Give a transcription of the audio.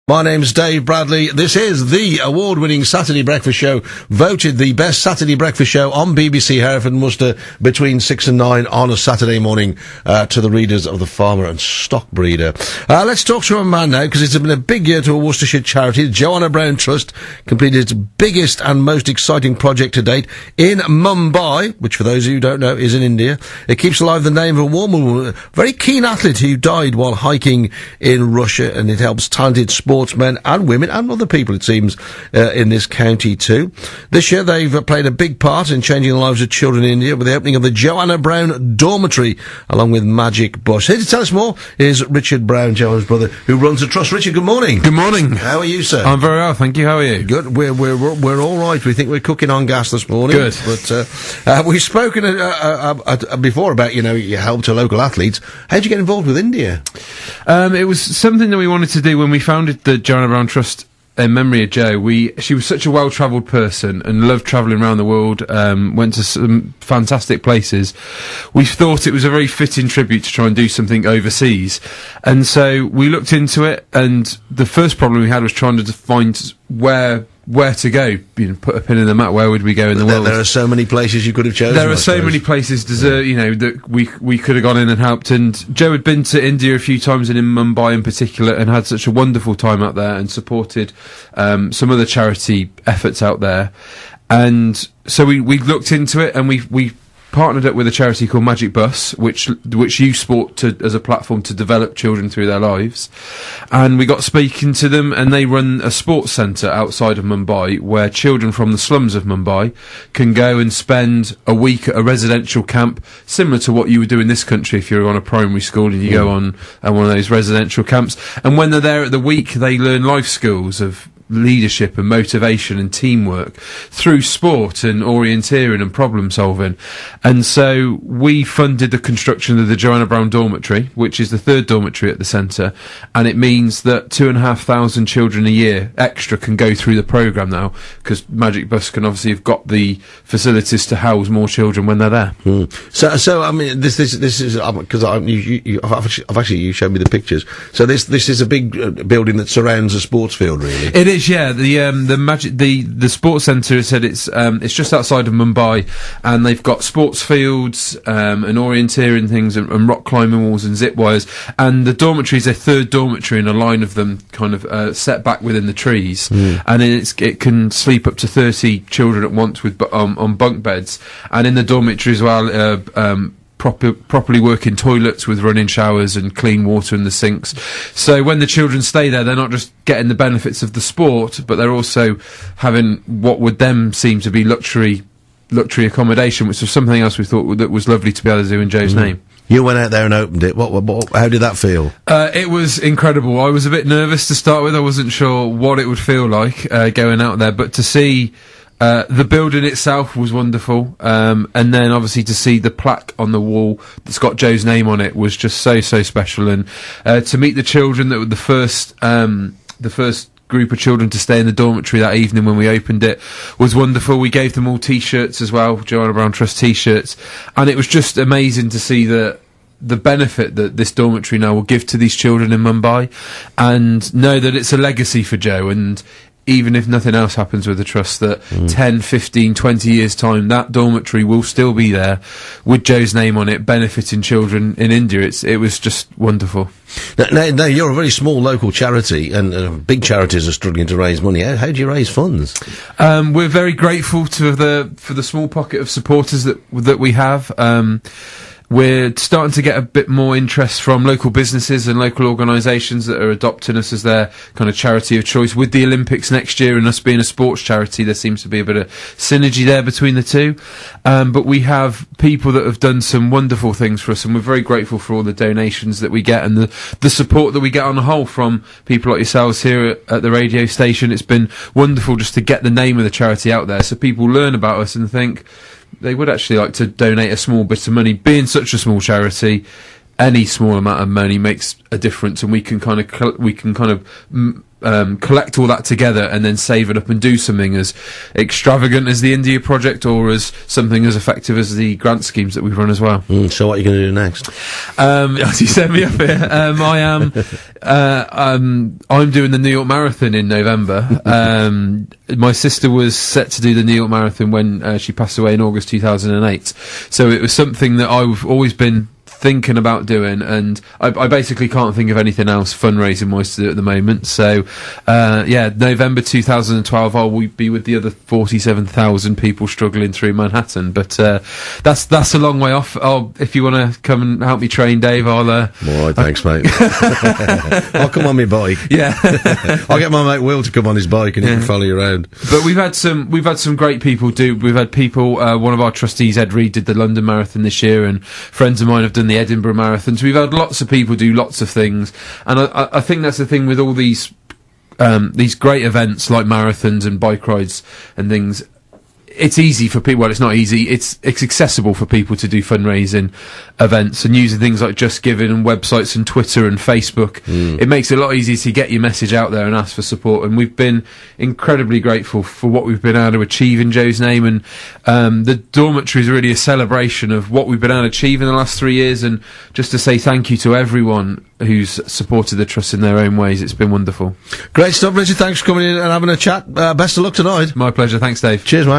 My name's Dave Bradley. This is the award-winning Saturday Breakfast Show, voted the best Saturday breakfast show on BBC Hereford and Worcester between 6 and 9 on a Saturday morning to the readers of The Farmer and Stock Breeder. Let's talk to a man now, because it's been a big year to a Worcestershire charity. The Joanna Brown Trust completed its biggest and most exciting project to date in Mumbai, which for those of you who don't know is in India. It keeps alive the name of a woman, a very keen athlete who died while hiking in Russia, and it helps talented sportsmen and women and other people, it seems, in this county too. This year they've played a big part in changing the lives of children in India with the opening of the Joanna Brown Dormitory along with Magic Bus. Here to tell us more is Richard Brown, Joanna's brother, who runs the trust. Richard, good morning. Good morning. How are you, sir? I'm very well, thank you. How are you? Good. We're all right. We think we're cooking on gas this morning. Good. But we've spoken before about, you know, your help to local athletes. How did you get involved with India? It was something that we wanted to do when we founded the Joanna Brown Trust in memory of Jo. She was such a well-travelled person and loved travelling around the world, went to some fantastic places. We thought it was a very fitting tribute to try and do something overseas. And so we looked into it, and the first problem we had was trying to find where to go, you know, put a pin in the map. Where would we go in the world? There are so many places you could have chosen. There are so many places, you know, that we could have gone in and helped. And Jo had been to India a few times, and in Mumbai in particular, and had such a wonderful time out there, and supported some other charity efforts out there. And so we looked into it, and we partnered up with a charity called Magic Bus, which use sport as a platform to develop children through their lives. And we got speaking to them, and they run a sports centre outside of Mumbai where children from the slums of Mumbai can go and spend a week at a residential camp, similar to what you would do in this country if you're on a primary school and you go on one of those residential camps. And when they're there at the week, they learn life skills of leadership and motivation and teamwork through sport and orienteering and problem solving. And so we funded the construction of the Joanna Brown Dormitory, which is the third dormitory at the centre, and it means that 2,500 children a year extra can go through the programme now, because Magic Bus can obviously have got the facilities to house more children when they're there. So I mean, this is because you showed me the pictures. So this is a big building that surrounds a sports field, really. It is. Yeah, the sports centre said it's just outside of Mumbai, and they've got sports fields and orienteering things and rock climbing walls and zip wires. And the dormitory is a third dormitory, and a line of them kind of set back within the trees. And it can sleep up to 30 children at once with on bunk beds, and in the dormitory as well. Properly working toilets with running showers and clean water in the sinks. So when the children stay there, they're not just getting the benefits of the sport, but they're also having what would then seem to be luxury accommodation, which was something else we thought that was lovely to be able to do in Jo's name. You went out there and opened it. How did that feel? It was incredible. I was a bit nervous to start with. I wasn't sure what it would feel like going out there, but to see the building itself was wonderful, and then obviously to see the plaque on the wall that's got Jo's name on it was just so special. And to meet the children that were the first group of children to stay in the dormitory that evening when we opened it was wonderful. We gave them all T-shirts as well, Joanna Brown Trust T-shirts, and it was just amazing to see the benefit that this dormitory now will give to these children in Mumbai, and know that it's a legacy for Jo. And even if nothing else happens with the trust, that 10, 15, 20 years' time, that dormitory will still be there with Jo's name on it, benefiting children in India. It was just wonderful. Now, you're a very small local charity, and big charities are struggling to raise money. How do you raise funds? We're very grateful for the small pocket of supporters that we have. We're starting to get a bit more interest from local businesses and local organisations that are adopting us as their kind of charity of choice. With the Olympics next year and us being a sports charity, there seems to be a bit of synergy there between the two. But we have people that have done some wonderful things for us, and we're very grateful for all the donations that we get and the support that we get on the whole from people like yourselves here at the radio station. It's been wonderful just to get the name of the charity out there so people learn about us and think they would actually like to donate a small bit of money. Being such a small charity, any small amount of money makes a difference, and we can kind of collect all that together and then save it up and do something as extravagant as the India project, or as something as effective as the grant schemes that we've run as well. So what are you going to do next? As you sent me up here, I'm doing the New York Marathon in November. My sister was set to do the New York Marathon when she passed away in August 2008. So it was something that I've always been thinking about doing, and I basically can't think of anything else fundraising wise to do at the moment. So November 2012 I'll be with the other 47,000 people struggling through Manhattan, but that's a long way off. If you want to come and help me train, Dave, I'll alright, thanks mate. I'll come on my bike. Yeah. I'll get my mate Will to come on his bike and he can follow you around. But we've had some great people do. We've had people, one of our trustees, Ed Reed, did the London Marathon this year, and friends of mine have done the Edinburgh Marathons. We've had lots of people do lots of things, and I think that's the thing with all these great events like marathons and bike rides and things. It's easy for people. Well, it's not easy. It's accessible for people to do fundraising events and using things like Just Giving and websites and Twitter and Facebook. It makes it a lot easier to get your message out there and ask for support. And we've been incredibly grateful for what we've been able to achieve in Joe's name. And the dormitory is really a celebration of what we've been able to achieve in the last 3 years. And just to say thank you to everyone who's supported the trust in their own ways. It's been wonderful. Great stuff, Richard. Thanks for coming in and having a chat. Best of luck tonight. My pleasure. Thanks, Dave. Cheers, mate.